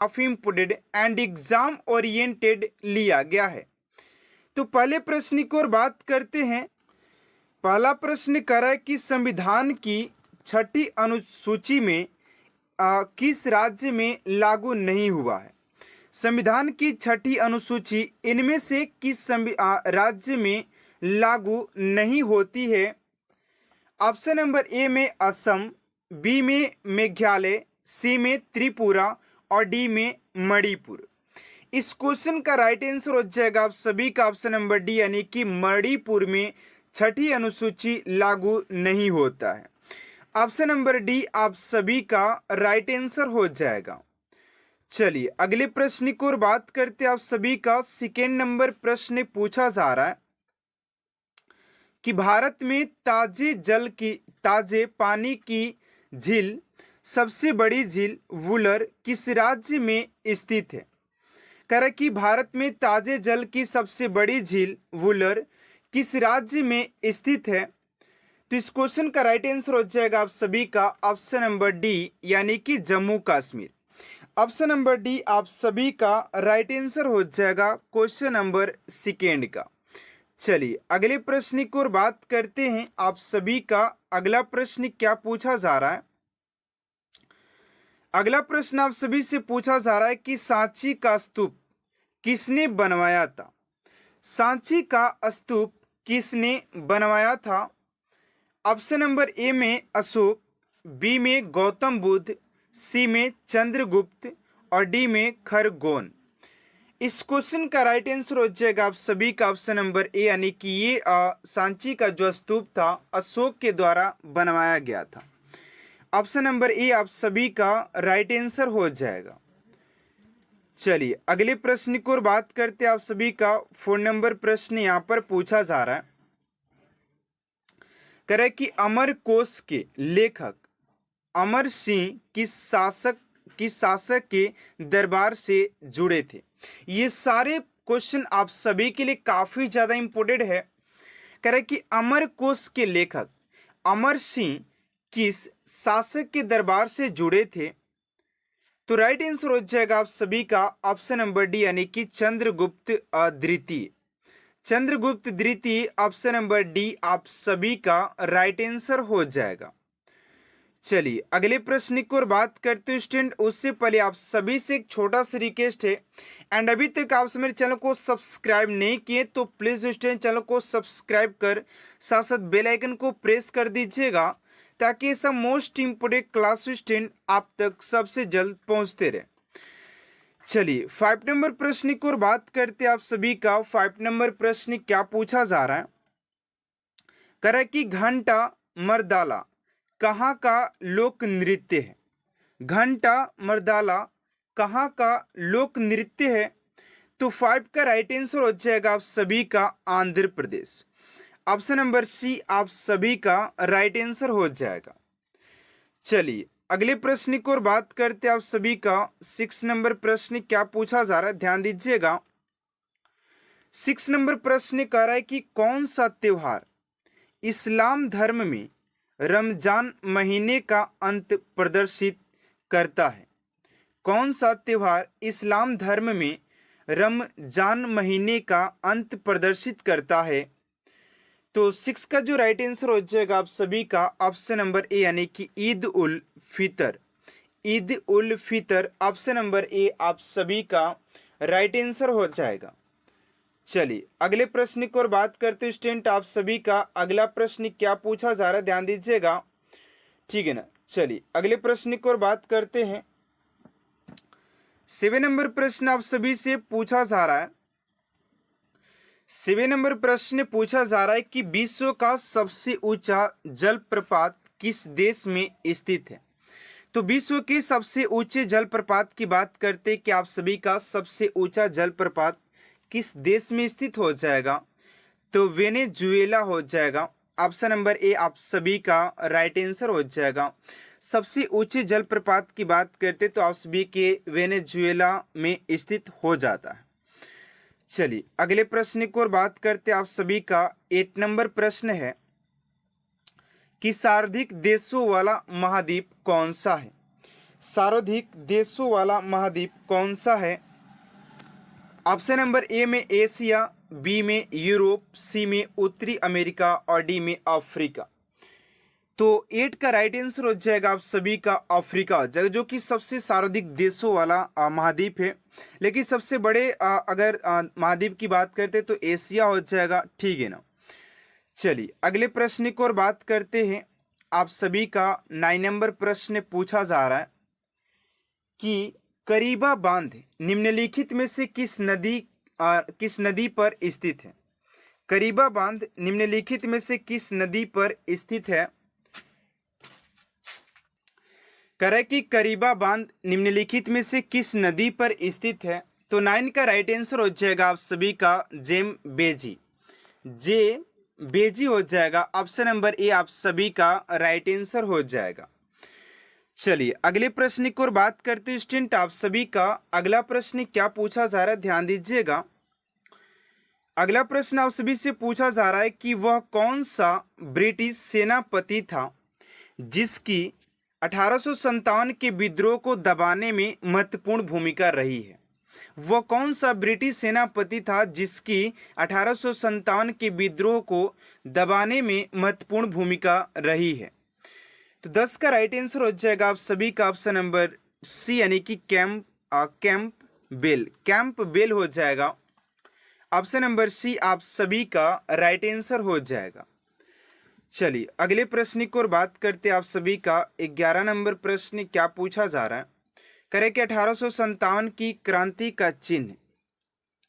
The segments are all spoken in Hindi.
काफी इम्पोर्टेंट एंड एग्जाम ओरिएंटेड लिया गया है। तो पहले प्रश्न की ओर बात करते हैं। पहला प्रश्न कह रहा है कि संविधान की छठी अनुसूची में किस राज्य में लागू नहीं हुआ है। संविधान की छठी अनुसूची इनमें से किस राज्य में लागू नहीं होती है। ऑप्शन नंबर ए में असम, बी में मेघालय, सी में त्रिपुरा और डी में मणिपुर। इस क्वेश्चन का राइट आंसर हो जाएगा आप सभी का ऑप्शन नंबर डी, यानी कि मणिपुर में छठी अनुसूची लागू नहीं होता है। ऑप्शन नंबर डी आप सभी का राइट आंसर हो जाएगा। चलिए अगले प्रश्न की ओर बात करते हैं। आप सभी का सेकेंड नंबर प्रश्न पूछा जा रहा है कि भारत में ताजे पानी की झील, सबसे बड़ी झील वुलर किस राज्य में स्थित है। कह रहा है कि भारत में ताजे जल की सबसे बड़ी झील वुलर किस राज्य में स्थित है। तो इस क्वेश्चन का राइट आंसर हो जाएगा आप सभी का ऑप्शन नंबर डी, यानी कि Jammu Kashmir. Option number D आप सभी का राइट आंसर हो जाएगा क्वेश्चन नंबर सेकेंड का। चलिए अगले प्रश्न की ओर बात करते हैं। आप सभी का अगला प्रश्न क्या पूछा जा रहा है। अगला प्रश्न आप सभी से पूछा जा रहा है कि सांची का स्तूप किसने बनवाया था। सांची का स्तूप किसने बनवाया था। ऑप्शन नंबर ए में अशोक, बी में गौतम बुद्ध, सी में चंद्रगुप्त और डी में खरगोन। इस क्वेश्चन का राइट आंसर हो जाएगा आप सभी का ऑप्शन नंबर ए, यानी कि ये सांची का जो स्तूप था अशोक के द्वारा बनवाया गया था। ऑप्शन नंबर ए आप सभी का राइट आंसर हो जाएगा। चलिए अगले प्रश्न की ओर बात करते हैं। आप सभी का 4 नंबर प्रश्न यहाँ पर पूछा जा रहा है। कह रहा है कि अमरकोश के लेखक अमर सिंह किस शासक के दरबार से जुड़े थे। ये सारे क्वेश्चन आप सभी के लिए काफी ज्यादा इंपॉर्टेंट है। कह रहा है कि अमरकोश के लेखक अमर सिंह किस शासक के दरबार से जुड़े थे। तो राइट आंसर हो जाएगा आप सभी का ऑप्शन नंबर डी, यानी कि चंद्रगुप्त द्वितीय। चंद्रगुप्त द्वितीय ऑप्शन नंबर डी आप सभी का राइट आंसर हो जाएगा। चलिए अगले प्रश्न की ओर बात करते हैं स्टूडेंट। उससे पहले आप सभी से एक छोटा सा रिक्वेस्ट है, एंड अभी तक आप मेरे चैनल को सब्सक्राइब नहीं किए तो प्लीज स्टूडेंट चैनल को सब्सक्राइब कर साथ साथ बेल आइकन को प्रेस कर दीजिएगा, ताकि ऐसा मोस्ट इंपोर्टेंट क्लास स्टूडेंट आप तक सबसे जल्द पहुंचते रहे। चलिए 5 नंबर प्रश्न की ओर बात करते हैं। आप सभी का 5 नंबर प्रश्न क्या पूछा जा रहा है। कह रहा है कि घंटा मर्दाला कहाँ का लोक नृत्य है। घंटा मर्दाला कहाँ का लोक नृत्य है। तो 5 का राइट आंसर हो जाएगा आप सभी का Andhra Pradesh. Option number C आप सभी का राइट आंसर हो जाएगा। चलिए अगले प्रश्न की ओर बात करते हैं। आप सभी का 6 नंबर प्रश्न क्या पूछा जा रहा है, ध्यान दीजिएगा। 6 नंबर प्रश्न कह रहा है कि कौन सा त्योहार इस्लाम धर्म में रमजान महीने का अंत प्रदर्शित करता है। कौन सा त्योहार इस्लाम धर्म में रमजान महीने का अंत प्रदर्शित करता है। तो 6 का जो राइट आंसर हो जाएगा आप सभी का ऑप्शन नंबर ए, यानी कि Eid ul Fitr. Eid ul Fitr option number A आप सभी का राइट आंसर हो जाएगा। चलिए अगले प्रश्न की ओर बात करते हैं स्टूडेंट। आप सभी का अगला प्रश्न क्या पूछा जा रहा है, ध्यान दीजिएगा, ठीक है ना। चलिए अगले प्रश्न की ओर बात करते हैं। 7 नंबर प्रश्न आप सभी से पूछा जा रहा है। 7 नंबर प्रश्न पूछा जा रहा है कि विश्व का सबसे ऊंचा जलप्रपात किस देश में स्थित है। तो विश्व के सबसे ऊंचे जलप्रपात की बात करते हैं कि आप सभी का सबसे ऊंचा जलप्रपात किस देश में स्थित हो जाएगा। तो वेनेजुएला हो जाएगा। ऑप्शन नंबर ए आप सभी का राइट आंसर हो जाएगा। सबसे ऊंचे जलप्रपात की बात करते तो आप सभी के वेनेजुएला में स्थित हो जाता है। चलिए अगले प्रश्न की ओर बात करते आप सभी का 8 नंबर प्रश्न है कि सर्वाधिक देशों वाला महाद्वीप कौन सा है। सर्वाधिक देशों वाला महाद्वीप कौन सा है? ऑप्शन नंबर ए में एशिया, बी में यूरोप, सी में उत्तरी अमेरिका और डी में अफ्रीका। तो 8 का राइट आंसर हो जाएगा आप सभी का अफ्रीका हो जाएगा, जो कि सबसे सर्वाधिक देशों वाला महाद्वीप है। लेकिन सबसे बड़े अगर महाद्वीप की बात करते तो एशिया हो जाएगा, ठीक है ना। चलिए अगले प्रश्न की ओर बात करते हैं। आप सभी का 9 नंबर प्रश्न पूछा जा रहा है कि करीबा बांध निम्नलिखित में से किस नदी पर स्थित है? करीबा बांध निम्नलिखित में से किस नदी पर स्थित है? करे कि करीबा बांध निम्नलिखित में से किस नदी पर स्थित है? तो 9 का राइट आंसर हो जाएगा आप सभी का जेम्बेजी। बेजी हो जाएगा। ऑप्शन नंबर ए आप सभी का राइट आंसर हो जाएगा। चलिए अगले प्रश्न की ओर बात करते हैं स्टूडेंट। आप सभी का अगला प्रश्न क्या पूछा जा रहा है, ध्यान दीजिएगा। अगला प्रश्न आप सभी से पूछा जा रहा है कि वह कौन सा ब्रिटिश सेनापति था जिसकी 1857 के विद्रोह को दबाने में महत्वपूर्ण भूमिका रही है? वह कौन सा ब्रिटिश सेनापति था जिसकी 1857 के विद्रोह को दबाने में महत्वपूर्ण भूमिका रही है? तो 10 का राइट आंसर हो जाएगा आप सभी का ऑप्शन नंबर सी, यानी कि कैंप बेल हो जाएगा। ऑप्शन नंबर सी आप सभी का राइट आंसर हो जाएगा। चलिए अगले प्रश्न की ओर बात करते हैं। आप सभी का 11 नंबर प्रश्न क्या पूछा जा रहा है? करें कि 1857 की क्रांति का चिन्ह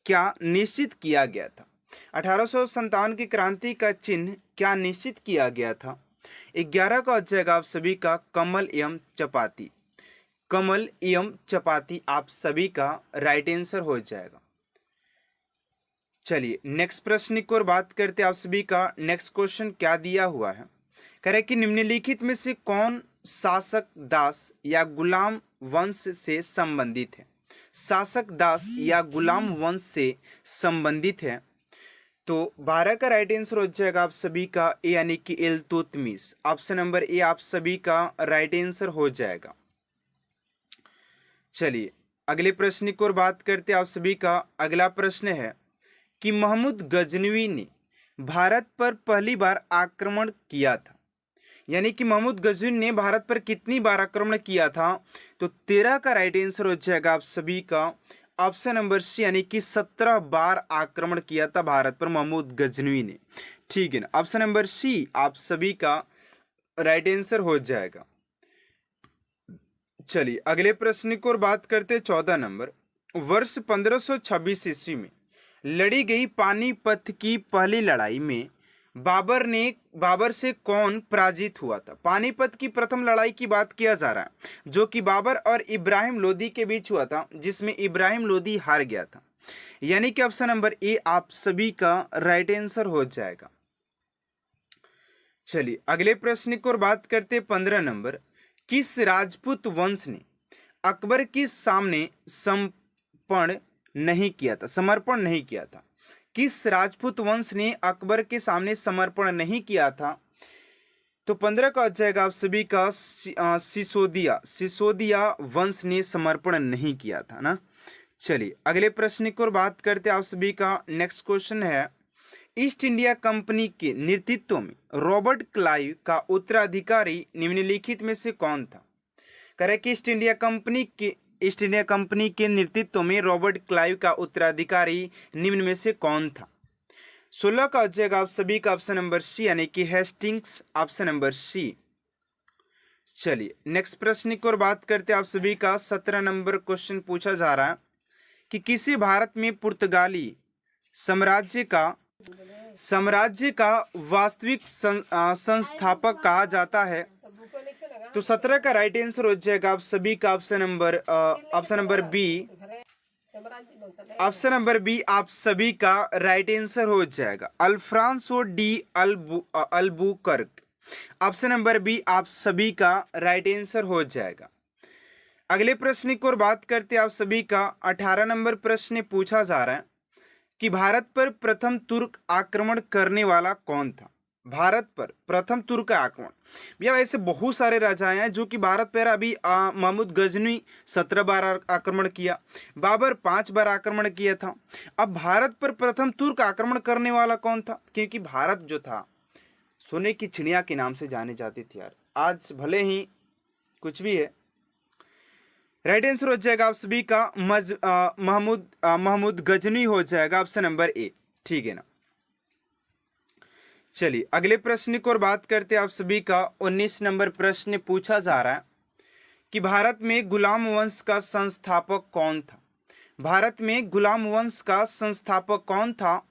क्या निश्चित किया गया था? 1857 की क्रांति का चिन्ह क्या निश्चित किया गया था? 11 का हो जाएगा आप सभी का कमल एवं चपाती। कमल एवं चपाती आप सभी का राइट आंसर हो जाएगा। चलिए नेक्स्ट प्रश्न की ओर बात करते हैं। आप सभी का नेक्स्ट क्वेश्चन क्या दिया हुआ है? कह रहे कि निम्नलिखित में से कौन शासक दास या गुलाम वंश से संबंधित है? शासक दास या गुलाम वंश से संबंधित है। तो 12 का राइट आंसर हो जाएगा आप सभी का ए, यानी कि इल्तुतमिश। ऑप्शन नंबर ए आप सभी का राइट आंसर हो जाएगा। चलिए अगले प्रश्न की ओर बात करते हैं। आप सभी का अगला प्रश्न है कि महमूद गजनवी ने भारत पर पहली बार आक्रमण किया था, यानी कि महमूद गजनवी ने भारत पर कितनी बार आक्रमण किया था? तो 13 का राइट आंसर हो जाएगा आप सभी का ऑप्शन नंबर सी, यानी कि 17 बार आक्रमण किया था भारत पर महमूद गजनवी ने, ठीक है ना। ऑप्शन नंबर सी आप सभी का राइट आंसर हो जाएगा। चलिए अगले प्रश्न की ओर बात करते हैं। 14 नंबर, वर्ष 1526 ईस्वी में लड़ी गई पानीपत की पहली लड़ाई में बाबर से कौन पराजित हुआ था? पानीपत की प्रथम लड़ाई की बात किया जा रहा है, जो कि बाबर और इब्राहिम लोदी के बीच हुआ था, जिसमें इब्राहिम लोदी हार गया था, यानी कि ऑप्शन नंबर ए आप सभी का राइट आंसर हो जाएगा। चलिए अगले प्रश्न की ओर बात करते 15 नंबर, किस राजपूत वंश ने अकबर के सामने समर्पण नहीं किया था? किस राजपूत वंश ने अकबर के सामने समर्पण नहीं किया था? तो 15 का हो जाएगा आप सभी का सिसोदिया वंश ने समर्पण नहीं किया था ना। चलिए अगले प्रश्न की ओर बात करते हैं। आप सभी का नेक्स्ट क्वेश्चन है, ईस्ट इंडिया कंपनी के नेतृत्व में रॉबर्ट क्लाइव का उत्तराधिकारी निम्नलिखित में से कौन था? करें कि ईस्ट इंडिया कंपनी के नेतृत्व में रॉबर्ट क्लाइव का उत्तराधिकारी निम्न में से कौन था? 16 का हो जाएगा आप सभी का ऑप्शन नंबर सी, यानी कि हेस्टिंग्स। ऑप्शन नंबर सी। चलिए नेक्स्ट प्रश्न की ओर बात करते हैं। आप सभी का 17 नंबर क्वेश्चन पूछा जा रहा है कि किसे भारत में पुर्तगाली साम्राज्य का वास्तविक संस्थापक कहा जाता है? तो 17 का राइट आंसर हो जाएगा आप सभी का option number B. Option number B आप सभी का राइट आंसर हो जाएगा, Alfonso de Albuquerque. Option number B आप सभी का राइट आंसर हो जाएगा। अगले प्रश्न की ओर बात करते हैं। आप सभी का 18 नंबर प्रश्न पूछा जा रहा है कि भारत पर प्रथम तुर्क आक्रमण करने वाला कौन था? भारत पर प्रथम तुर्क आक्रमण। भैया ऐसे बहुत सारे राजाएं हैं जो कि भारत पर अभी महमूद गजनी 17 बार आक्रमण किया, बाबर 5 बार आक्रमण किया था। अब भारत पर प्रथम तुर्क आक्रमण करने वाला कौन था? क्योंकि भारत जो था सोने की चिड़िया के नाम से जाने जाती थी यार। आज भले ही कुछ भी है, राइट आंसर हो जाएगा आप सभी का महमूद गजनी हो जाएगा, ऑप्शन नंबर ए। ठीक है ना। चलिए अगले प्रश्न की ओर बात करते हैं। आप सभी का 19 नंबर प्रश्न पूछा जा रहा है कि भारत में गुलाम वंश का संस्थापक कौन था? भारत में गुलाम वंश का संस्थापक कौन था?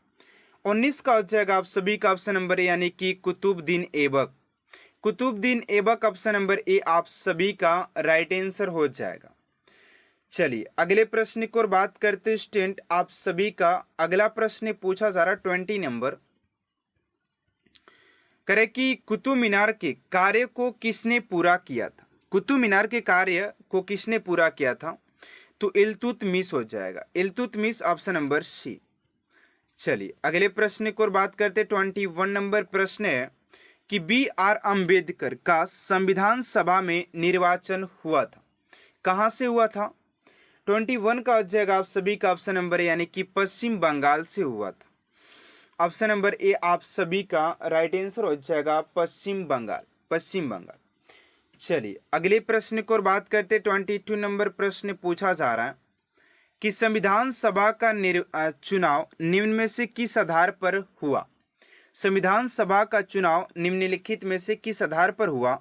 19 का हो जाएगा आप सभी का ऑप्शन नंबर ए, यानी कि Qutubuddin Aibak. Qutubuddin Aibak option number A आप सभी का राइट आंसर हो जाएगा। चलिए अगले प्रश्न की ओर बात करते स्टूडेंट। आप सभी का अगला प्रश्न पूछा जा रहा है 20 नंबर, करे कि कुतुब मीनार के कार्य को किसने पूरा किया था? कुतुब मीनार के कार्य को किसने पूरा किया था? तो इल्तुतमिश हो जाएगा, इल्तुतमिश ऑप्शन नंबर सी। चलिए अगले प्रश्न की ओर बात करते 21 नंबर प्रश्न है कि B.R. अम्बेडकर का संविधान सभा में निर्वाचन हुआ था, कहाँ से हुआ था? 21 का हो जाएगा आप सभी का ऑप्शन नंबर ए, यानी कि पश्चिम बंगाल से हुआ था। ऑप्शन नंबर ए आप सभी का राइट आंसर हो जाएगा पश्चिम बंगाल, पश्चिम बंगाल। चलिए अगले प्रश्न की ओर बात करते 22 नंबर प्रश्न पूछा जा रहा है कि संविधान सभा का चुनाव निम्न में से किस आधार पर हुआ? संविधान सभा का चुनाव निम्नलिखित में से किस आधार पर हुआ?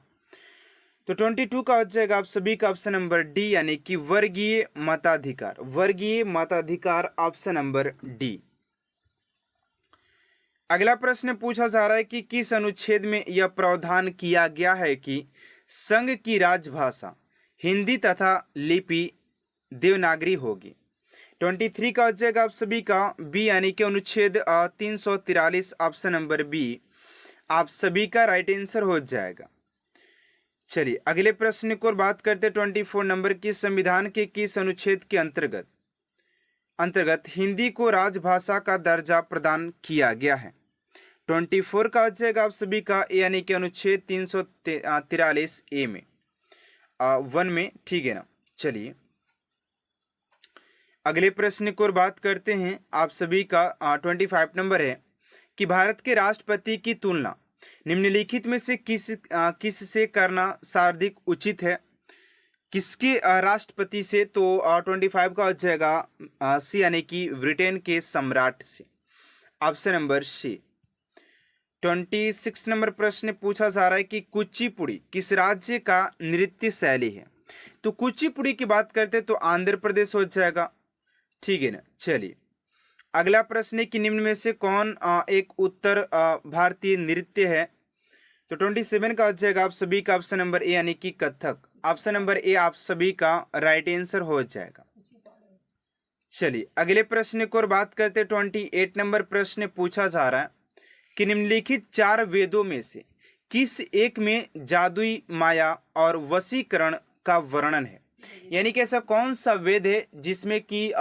तो 22 का हो जाएगा आप सभी का ऑप्शन नंबर डी, यानी कि वर्गीय मताधिकार, वर्गीय मताधिकार ऑप्शन नंबर डी। अगला प्रश्न पूछा जा रहा है कि किस अनुच्छेद में यह प्रावधान किया गया है कि संघ की राजभाषा हिंदी तथा लिपि देवनागरी होगी? 23 का हो जाएगा आप सभी का बी, यानी कि अनुच्छेद 343 ऑप्शन नंबर बी आप सभी का राइट आंसर हो जाएगा। चलिए अगले प्रश्न की ओर बात करते 24 नंबर की संविधान के किस अनुच्छेद के अंतर्गत हिंदी को राजभाषा का दर्जा प्रदान किया गया है? 24 का हो जाएगा आप सभी का ए, यानी कि अनुच्छेद 343 ए में 1 में। ठीक है ना। चलिए अगले प्रश्न की ओर बात करते हैं। आप सभी का 25 नंबर है कि भारत के राष्ट्रपति की तुलना निम्नलिखित में से किस से करना सर्वाधिक उचित है? किसके राष्ट्रपति से? तो 25 का हो जाएगा सी, यानी कि ब्रिटेन के सम्राट से, ऑप्शन नंबर सी। 26 नंबर प्रश्न पूछा जा रहा है कि कुचिपुड़ी किस राज्य का नृत्य शैली है? तो कुचिपुड़ी की बात करते तो आंध्र प्रदेश हो जाएगा। ठीक है ना। चलिए अगला प्रश्न है कि निम्न में से कौन एक उत्तर भारतीय नृत्य है? तो 27 का हो जाएगा आप सभी का ऑप्शन नंबर ए, यानी कि कथक, ऑप्शन नंबर ए आप सभी का राइट आंसर हो जाएगा। चलिए अगले प्रश्न की ओर बात करते 28 नंबर प्रश्न पूछा जा रहा है कि निम्नलिखित 4 वेदों में से किस एक में जादुई माया और वशीकरण का वर्णन है? यानी कि ऐसा कौन सा वेद है जिसमें कि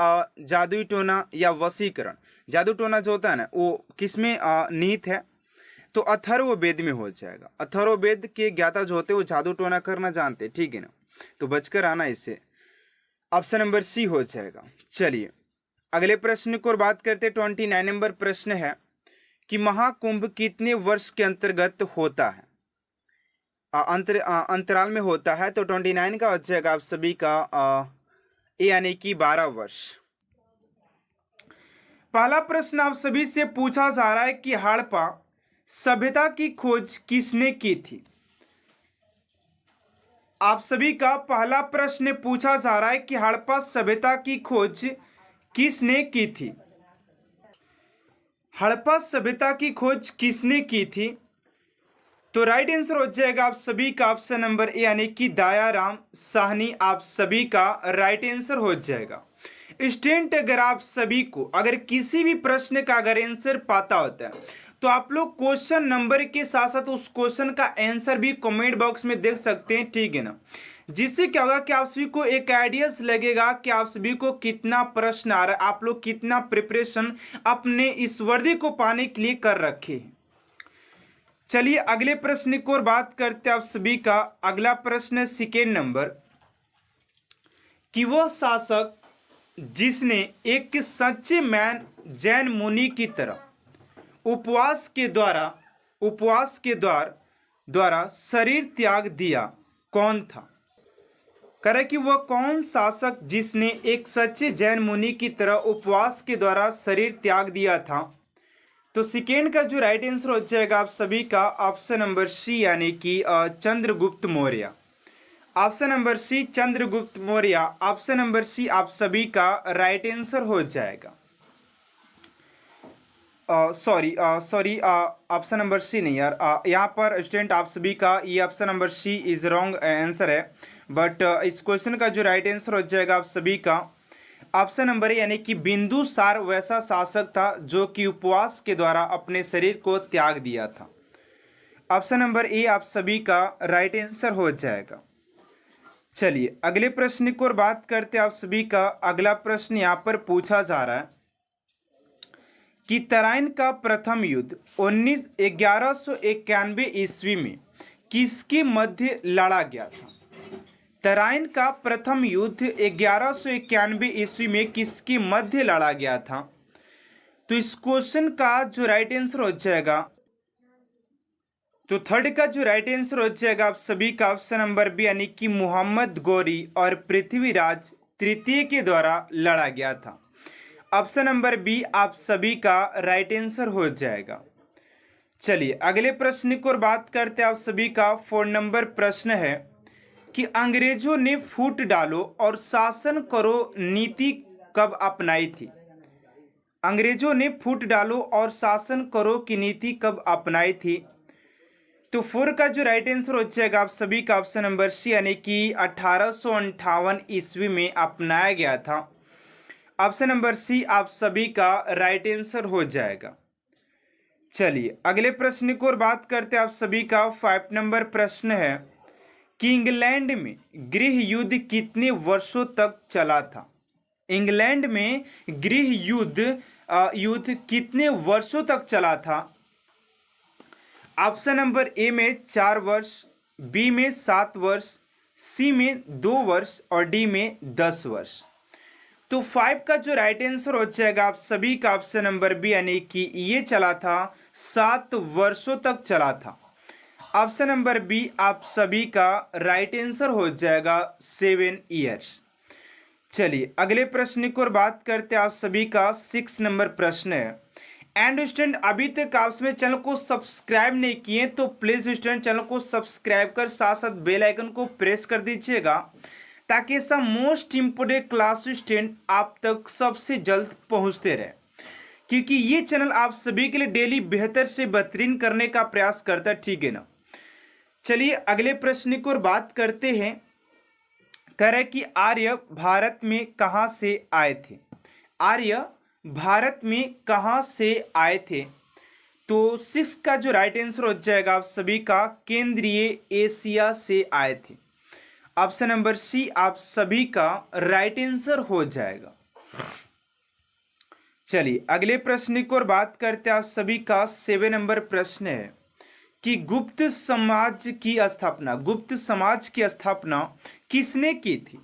जादुई टोना या वशीकरण, जादू टोना जो होता है ना, वो किसमें निहित है? तो अथर्व वेद में हो जाएगा। अथर्व वेद के ज्ञाता जो होते हैं वो जादू टोना करना जानते हैं। ठीक है ना, तो बचकर आना इससे, ऑप्शन नंबर सी हो जाएगा। चलिए अगले प्रश्न की ओर बात करते 29 नंबर प्रश्न है कि महाकुंभ कितने वर्ष के अंतर्गत होता है? अंतराल में होता है। तो 29 का हो जाएगा आप सभी का ए, यानी कि 12 वर्ष। पहला प्रश्न आप सभी से पूछा जा रहा है कि हड़प्पा सभ्यता की खोज किसने की थी? आप सभी का पहला प्रश्न पूछा जा रहा है कि हड़प्पा सभ्यता की खोज किसने की थी? हड़प्पा सभ्यता की खोज किसने की थी? तो राइट आंसर हो जाएगा आप सभी का ऑप्शन नंबर ए, यानी कि दयाराम साहनी आप सभी का राइट आंसर हो जाएगा। स्टूडेंट अगर आप सभी को अगर किसी भी प्रश्न का अगर आंसर पता होता है तो आप लोग क्वेश्चन नंबर के साथ साथ उस क्वेश्चन का आंसर भी कमेंट बॉक्स में देख सकते हैं। ठीक है ना, जिससे क्या होगा कि आप सभी को एक आइडियाज लगेगा कि आप सभी को कितना प्रश्न आ रहा है, आप लोग कितना प्रिपरेशन अपने इस वर्दी को पाने के लिए कर रखे हैं। चलिए अगले प्रश्न की ओर बात करते हैं आप सभी का। अगला प्रश्न सेकेंड नंबर, कि वह शासक जिसने एक सच्चे मैन जैन मुनि की तरह उपवास के द्वारा शरीर त्याग दिया, कौन था? करे कि वह कौन शासक जिसने एक सच्चे जैन मुनि की तरह उपवास के द्वारा शरीर त्याग दिया था? तो सेकेंड का जो राइट आंसर हो जाएगा आप सभी का ऑप्शन नंबर सी, यानी कि Chandragupta Maurya. Option number C Chandragupta Maurya, option number C आप सभी का राइट आंसर हो जाएगा। सॉरी ऑप्शन नंबर सी नहीं यार, यहाँ पर स्टूडेंट आप सभी का ये option number C is wrong answer है। बट इस क्वेश्चन का जो राइट आंसर हो जाएगा आप सभी का ऑप्शन नंबर ए, यानी कि बिंदुसार वैसा शासक था जो कि उपवास के द्वारा अपने शरीर को त्याग दिया था। ऑप्शन नंबर ए आप सभी का राइट आंसर हो जाएगा। चलिए अगले प्रश्न की ओर बात करते हैं आप सभी का। अगला प्रश्न यहाँ पर पूछा जा रहा है कि तराइन का प्रथम युद्ध 1191 ईस्वी में किसके मध्य लड़ा गया था? तराइन का प्रथम युद्ध 1191 ईस्वी में किसके मध्य लड़ा गया था? तो इस क्वेश्चन का जो राइट आंसर हो जाएगा, तो थर्ड का जो राइट आंसर हो जाएगा आप सभी का ऑप्शन नंबर बी, यानी कि मोहम्मद गौरी और पृथ्वीराज तृतीय के द्वारा लड़ा गया था। ऑप्शन नंबर बी आप सभी का राइट आंसर हो जाएगा। चलिए अगले प्रश्न की ओर बात करते हैं आप सभी का। 4 नंबर प्रश्न है कि अंग्रेजों ने फूट डालो और शासन करो नीति कब अपनाई थी? अंग्रेजों ने फूट डालो और शासन करो की नीति कब अपनाई थी? तो 4 का जो राइट आंसर हो जाएगा आप सभी का ऑप्शन नंबर सी, यानी कि 1858 ईस्वी में अपनाया गया था। ऑप्शन नंबर सी आप सभी का राइट आंसर हो जाएगा। चलिए अगले प्रश्न की ओर बात करते हैं आप सभी का। 5 नंबर प्रश्न है कि इंग्लैंड में गृह युद्ध कितने वर्षों तक चला था? इंग्लैंड में गृह युद्ध कितने वर्षों तक चला था? ऑप्शन नंबर ए में 4 वर्ष, बी में 7 वर्ष, सी में 2 वर्ष और डी में 10 वर्ष। तो 5 का जो राइट आंसर हो जाएगा आप सभी का ऑप्शन नंबर बी, यानी कि ये चला था 7 वर्षों तक चला था। ऑप्शन नंबर बी आप सभी का राइट आंसर हो जाएगा 7 ईयर्स। चलिए अगले प्रश्न की ओर बात करते हैं आप सभी का। 6 नंबर प्रश्न है। एंड स्टूडेंट अभी तक आप मेरे चैनल को सब्सक्राइब नहीं किए तो प्लीज स्टूडेंट चैनल को सब्सक्राइब कर साथ साथ बेल आइकन को प्रेस कर दीजिएगा, ताकि ऐसा मोस्ट इम्पोर्टेंट क्लास स्टूडेंट आप तक सबसे जल्द पहुंचते रहे, क्योंकि ये चैनल आप सभी के लिए डेली बेहतर से बेहतरीन करने का प्रयास करता है, ठीक है ना। चलिए अगले प्रश्न की ओर बात करते हैं। कह रहे कि आर्य भारत में कहाँ से आए थे? आर्य भारत में कहाँ से आए थे? तो 6 का जो राइट आंसर हो जाएगा आप सभी का केंद्रीय एशिया से आए थे। ऑप्शन नंबर सी आप सभी का राइट आंसर हो जाएगा। चलिए अगले प्रश्न की ओर बात करते हैं आप सभी का। 7 नंबर प्रश्न है कि गुप्त समाज की स्थापना किसने की थी?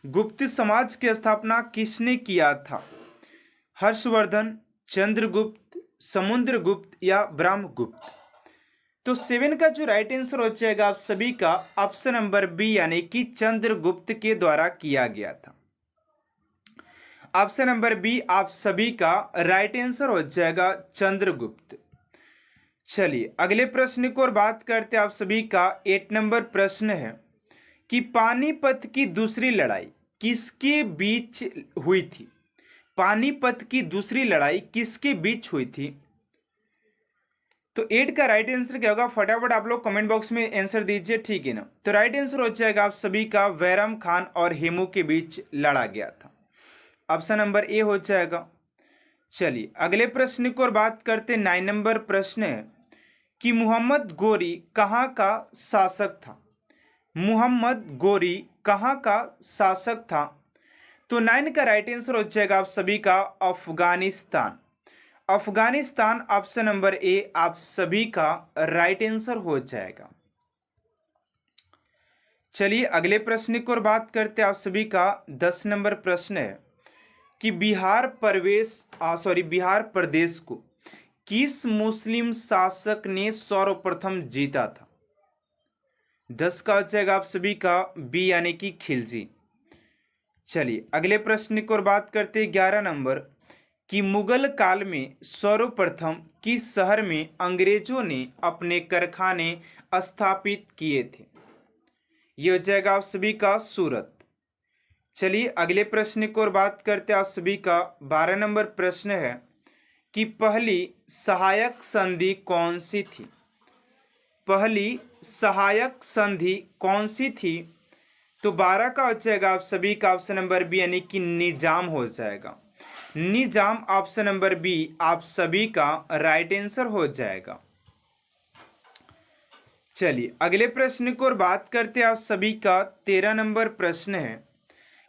गुप्त समाज की स्थापना किसने किया था? हर्षवर्धन, चंद्रगुप्त, समुद्रगुप्त या ब्रह्मगुप्त? तो 7 का जो राइट आंसर हो जाएगा आप सभी का ऑप्शन नंबर बी, यानी कि चंद्रगुप्त के द्वारा किया गया था। ऑप्शन नंबर बी आप सभी का राइट आंसर हो जाएगा चंद्रगुप्त। चलिए अगले प्रश्न की ओर बात करते हैं आप सभी का। 8 नंबर प्रश्न है कि पानीपत की दूसरी लड़ाई किसके बीच हुई थी? पानीपत की दूसरी लड़ाई किसके बीच हुई थी? तो 8 का राइट आंसर क्या होगा? फटाफट आप लोग कमेंट बॉक्स में आंसर दीजिए, ठीक है ना। तो राइट आंसर हो जाएगा आप सभी का बैरम खान और हेमू के बीच लड़ा गया था। ऑप्शन नंबर ए हो जाएगा। चलिए अगले प्रश्न की ओर बात करते 9 नंबर प्रश्न है कि मोहम्मद गोरी कहाँ का शासक था? मोहम्मद गोरी कहाँ का शासक था? तो 9 का राइट आंसर हो जाएगा आप सभी का Afghanistan. Afghanistan option number A आप सभी का राइट आंसर हो जाएगा। चलिए अगले प्रश्न की ओर बात करते हैं। आप सभी का 10 नंबर प्रश्न है कि बिहार प्रदेश को किस मुस्लिम शासक ने सर्वप्रथम जीता था? 10 का हो जाएगा आप सभी का बी यानी कि खिलजी। चलिए अगले प्रश्न की ओर बात करते हैं। 11 नंबर कि मुगल काल में सर्वप्रथम किस शहर में अंग्रेजों ने अपने कारखाने स्थापित किए थे? ये हो जाएगा आप सभी का सूरत। चलिए अगले प्रश्न की ओर बात करते हैं। आप सभी का 12 नंबर प्रश्न है कि पहली सहायक संधि कौन सी थी? पहली सहायक संधि कौन सी थी? तो 12 का हो जाएगा आप सभी का ऑप्शन नंबर बी यानी कि निजाम हो जाएगा। निजाम ऑप्शन नंबर बी आप सभी का राइट आंसर हो जाएगा। चलिए अगले प्रश्न की ओर बात करते हैं। आप सभी का 13 नंबर प्रश्न है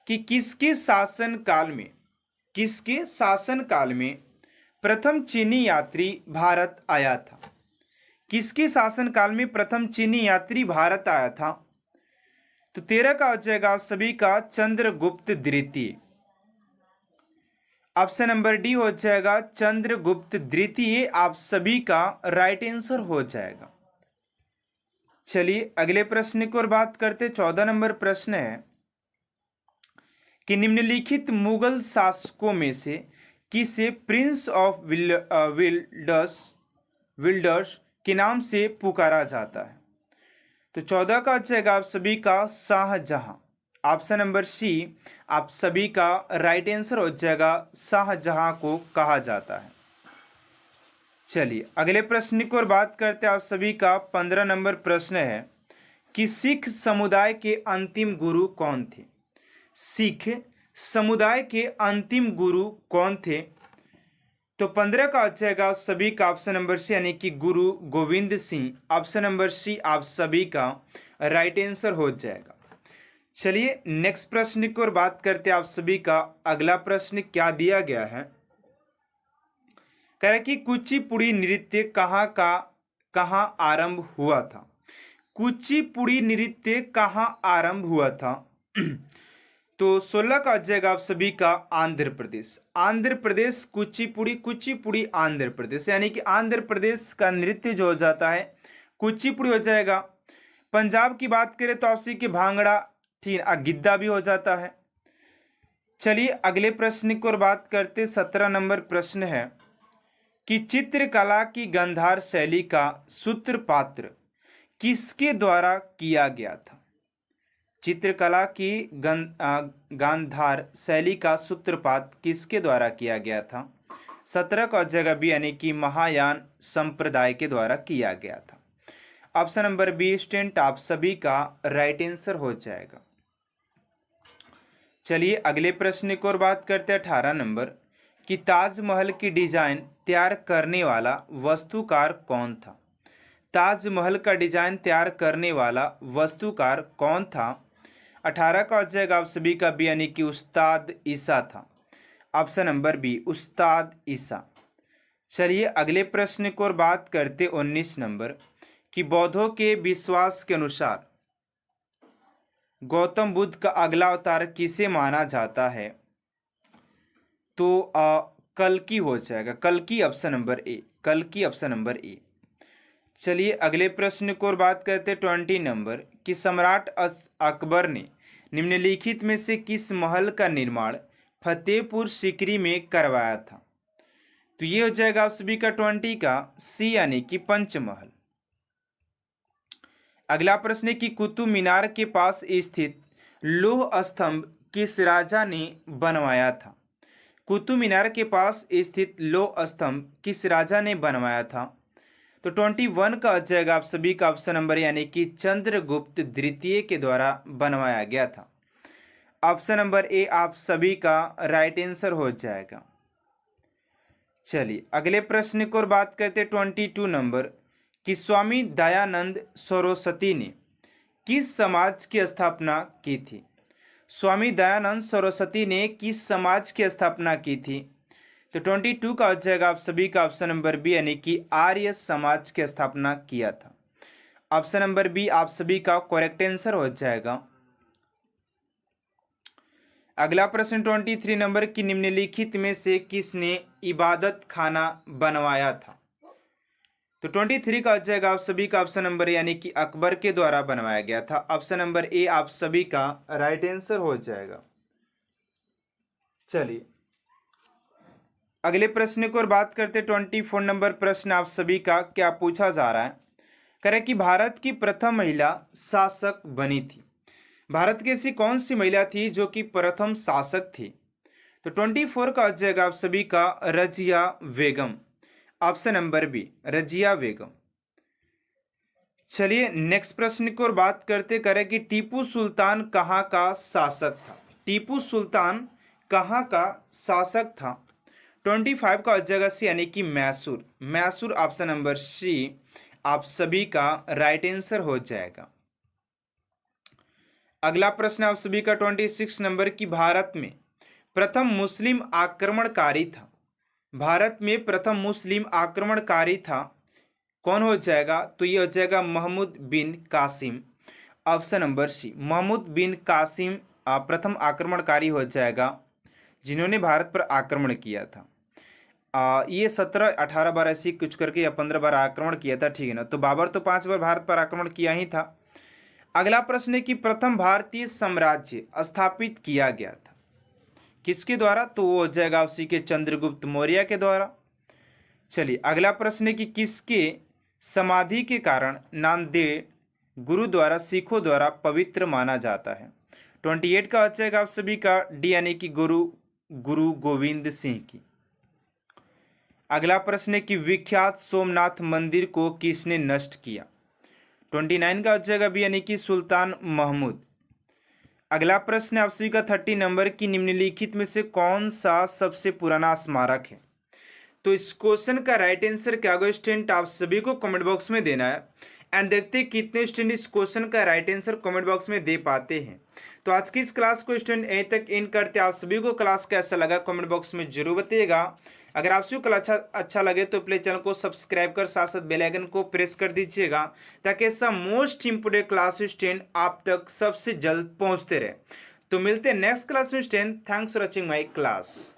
कि किसके शासन काल में प्रथम चीनी यात्री भारत आया था? किसके शासन काल में प्रथम चीनी यात्री भारत आया था? तो 13 का हो जाएगा आप सभी का चंद्रगुप्त द्वितीय। ऑप्शन नंबर डी हो जाएगा चंद्रगुप्त द्वितीय आप सभी का राइट आंसर हो जाएगा। चलिए अगले प्रश्न की ओर बात करते। 14 नंबर प्रश्न है कि निम्नलिखित मुगल शासकों में से किसे प्रिंस ऑफ विल्डर्स के नाम से पुकारा जाता है? तो 14 का हो जाएगा आप सभी का शाहजहां। ऑप्शन नंबर सी आप सभी का राइट आंसर हो जाएगा। शाहजहां को कहा जाता है। चलिए अगले प्रश्न की ओर बात करते हैं। आप सभी का 15 नंबर प्रश्न है कि सिख समुदाय के अंतिम गुरु कौन थे? सिख समुदाय के अंतिम गुरु कौन थे? तो 15 का हो जाएगा आप सभी का ऑप्शन नंबर सी यानी कि Guru Gobind Singh. Option number C आप सभी का राइट आंसर हो जाएगा। चलिए नेक्स्ट प्रश्न की ओर बात करते हैं। आप सभी का अगला प्रश्न क्या दिया गया है? कह रहा है कि कुचिपुड़ी नृत्य कहाँ आरंभ हुआ था? कुचिपुड़ी नृत्य कहाँ आरंभ हुआ था? तो 16 का हो जाएगा आप सभी का आंध्र प्रदेश। आंध्र प्रदेश कुचिपुड़ी आंध्र प्रदेश यानी कि आंध्र प्रदेश का नृत्य जो हो जाता है कुचिपुड़ी हो जाएगा। पंजाब की बात करें तो आपसी के भांगड़ा गिद्दा भी हो जाता है। चलिए अगले प्रश्न की ओर बात करते। 17 नंबर प्रश्न है कि चित्रकला की गांधार शैली का सूत्रपात किसके द्वारा किया गया था? चित्रकला की गांधार शैली का सूत्रपात किसके द्वारा किया गया था? 17 का जगह बी यानी कि महायान संप्रदाय के द्वारा किया गया था। ऑप्शन नंबर बी स्टूडेंट आप सभी का राइट आंसर हो जाएगा। चलिए अगले प्रश्न की ओर बात करते हैं। 18 नंबर कि ताजमहल की डिजाइन तैयार करने वाला वास्तुकार कौन था? ताजमहल का डिजाइन तैयार करने वाला वास्तुकार कौन था? 18 का हो जाएगा आप सभी का बी यानी कि उस्ताद ईसा था। ऑप्शन नंबर बी उस्ताद ईसा। चलिए अगले प्रश्न की ओर बात करते 19 नंबर कि बौद्धों के विश्वास के अनुसार गौतम बुद्ध का अगला अवतार किसे माना जाता है? तो कल्कि हो जाएगा। कल्कि ऑप्शन नंबर ए। कल्कि ऑप्शन नंबर ए। चलिए अगले प्रश्न की ओर बात करते 20 नंबर कि सम्राट अकबर ने निम्नलिखित में से किस महल का निर्माण फतेहपुर सीकरी में करवाया था? तो ये हो जाएगा आप सभी का 20 का सी यानी कि पंचमहल। अगला प्रश्न है कि कुतुब मीनार के पास स्थित लौह स्तंभ किस राजा ने बनवाया था? कुतुब मीनार के पास स्थित लौह स्तंभ किस राजा ने बनवाया था? तो 21 का हो जाएगा आप सभी का ऑप्शन नंबर यानी कि चंद्रगुप्त द्वितीय के द्वारा बनवाया गया था। ऑप्शन नंबर ए आप सभी का राइट आंसर हो जाएगा। चलिए अगले प्रश्न की ओर बात करते 22 नंबर कि स्वामी दयानंद सरस्वती ने किस समाज की स्थापना की थी? स्वामी दयानंद सरस्वती ने किस समाज की स्थापना की थी? तो 22 का हो जाएगा आप सभी का ऑप्शन नंबर बी, यानी कि आर्य समाज की स्थापना किया था। ऑप्शन नंबर बी आप सभी का करेक्ट आंसर हो जाएगा। अगला प्रश्न 23 नंबर की, निम्नलिखित में से किसने इबादत खाना बनवाया था। तो 23 का हो जाएगा आप सभी का ऑप्शन नंबर यानी कि अकबर के द्वारा बनवाया गया था। ऑप्शन नंबर ए आप सभी का राइट आंसर हो जाएगा। चलिए अगले प्रश्न की ओर बात करते। 24 नंबर प्रश्न आप सभी का क्या पूछा जा रहा है, कह रहे कि भारत की प्रथम महिला शासक बनी थी। भारत की ऐसी कौन सी महिला थी जो कि प्रथम शासक थी। तो 24 का हो जाएगा आप सभी का रजिया बेगम। ऑप्शन नंबर बी रजिया बेगम। चलिए नेक्स्ट प्रश्न की ओर बात करते करें कि टीपू सुल्तान कहाँ का शासक था। टीपू सुल्तान कहाँ का शासक था। 25 का जगह सी यानी कि Mysore. Mysore option number C आप सभी का राइट आंसर हो जाएगा। अगला प्रश्न आप सभी का 26 नंबर की, भारत में प्रथम मुस्लिम आक्रमणकारी था। भारत में प्रथम मुस्लिम आक्रमणकारी था, कौन हो जाएगा। तो ये हो जाएगा Mahmud bin Qasim. Option number C Mahmud bin Qasim प्रथम आक्रमणकारी हो जाएगा जिन्होंने भारत पर आक्रमण किया था। ये 17-18 बार ऐसी कुछ करके या 15 बार आक्रमण किया था, ठीक है ना। तो बाबर तो 5 बार भारत पर आक्रमण किया ही था। अगला प्रश्न है कि प्रथम भारतीय साम्राज्य स्थापित किया गया था किसके द्वारा। तो वो हो जाएगा उसी के चंद्रगुप्त मौर्य के द्वारा। चलिए अगला प्रश्न है कि किसके समाधि के कारण नांदेड़ गुरुद्वारा सिखों द्वारा पवित्र माना जाता है। 28 का हो जाएगा आप सभी का डी यानी कि गुरु गोविंद सिंह की। अगला प्रश्न है कि विख्यात सोमनाथ मंदिर को किसने नष्ट किया। 29 का हो जाएगा बी यानी कि सुल्तान महमूद। अगला प्रश्न आप सभी का 30 नंबर की, निम्नलिखित में से कौन सा सबसे पुराना स्मारक है। तो इस क्वेश्चन का राइट आंसर क्या होगा स्टूडेंट, आप सभी को कमेंट बॉक्स में देना है एंड देखते हैं कितने स्टूडेंट इस क्वेश्चन का राइट आंसर कमेंट बॉक्स में दे पाते हैं। तो आज की इस क्लास को स्टूडेंट यहीं तक इन करते। आप सभी को क्लास कैसा लगा कमेंट बॉक्स में जरूर बताइएगा। अगर आप सभी को अच्छा लगे तो प्लीज चैनल को सब्सक्राइब कर साथ साथ बेल आइकन को प्रेस कर दीजिएगा ताकि ऐसा मोस्ट इंपोर्टेंट क्लास स्टूडेंट आप तक सबसे जल्द पहुंचते रहे। तो मिलते हैं नेक्स्ट क्लास में student. Thanks for watching my class.